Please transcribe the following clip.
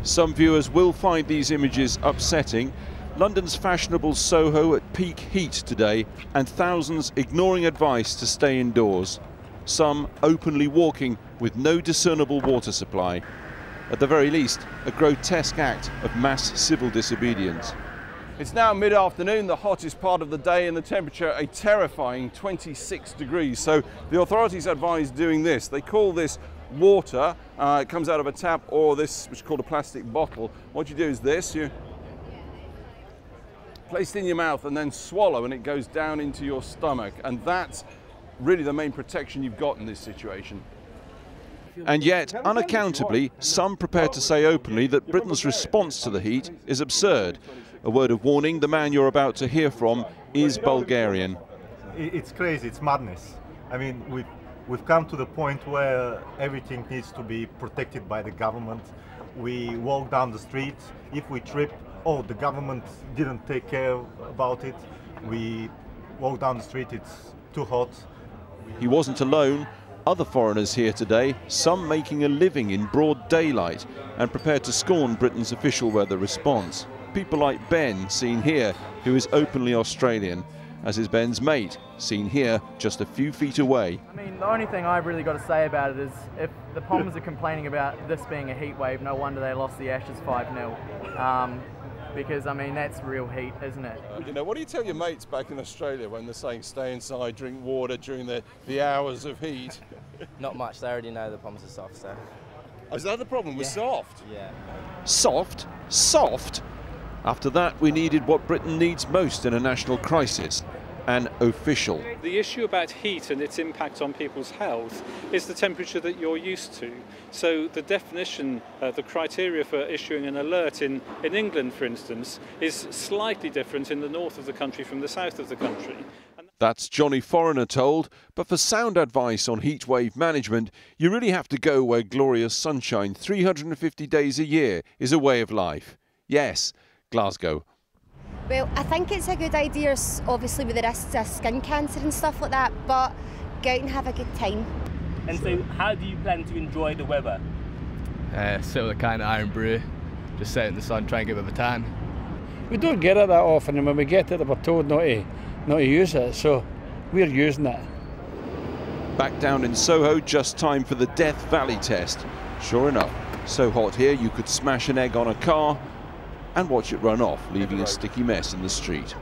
Some viewers will find these images upsetting. London's fashionable Soho at peak heat today, and thousands ignoring advice to stay indoors. Some openly walking with no discernible water supply. At the very least, a grotesque act of mass civil disobedience. It's now mid-afternoon, the hottest part of the day, and the temperature a terrifying 26 degrees. So the authorities advise doing this. They call this water. It comes out of a tap or this, which is called a plastic bottle. What you do is this, you place it in your mouth and then swallow, and it goes down into your stomach. And that's really the main protection you've got in this situation. And yet, unaccountably, some prepare to say openly that Britain's response to the heat is absurd. A word of warning, the man you're about to hear from is Bulgarian. It's crazy, it's madness. I mean, we've come to the point where everything needs to be protected by the government. We walk down the street, if we trip, oh, the government didn't take care about it. We walk down the street, it's too hot. He wasn't alone. Other foreigners here today, some making a living in broad daylight and prepared to scorn Britain's official weather response. People like Ben, seen here, who is openly Australian, as is Ben's mate, seen here just a few feet away. I mean, the only thing I've really got to say about it is if the Poms are complaining about this being a heat wave, no wonder they lost the Ashes 5-0. Because, I mean, that's real heat, isn't it? You know, what do you tell your mates back in Australia when they're saying stay inside, drink water during the hours of heat? Not much, they already know the Poms are soft, so. Oh, is that the problem? We're soft? Yeah. Soft? Soft? After that, we needed what Britain needs most in a national crisis, an official. The issue about heat and its impact on people's health is the temperature that you're used to. So the definition, the criteria for issuing an alert in England, for instance, is slightly different in the north of the country from the south of the country. That's Johnny Foreigner told, but for sound advice on heatwave management, you really have to go where glorious sunshine 350 days a year is a way of life. Yes, Glasgow. Well, I think it's a good idea, obviously with the risks of skin cancer and stuff like that, but go out and have a good time. And so how do you plan to enjoy the weather? Sit with a can of iron brew, just sit in the sun, try and get a bit of a tan. We don't get it that often, and when we get it, we're told not to use it, so we're using it. Back down in Soho, just time for the Death Valley test. Sure enough, so hot here you could smash an egg on a car and watch it run off, leaving a sticky mess in the street.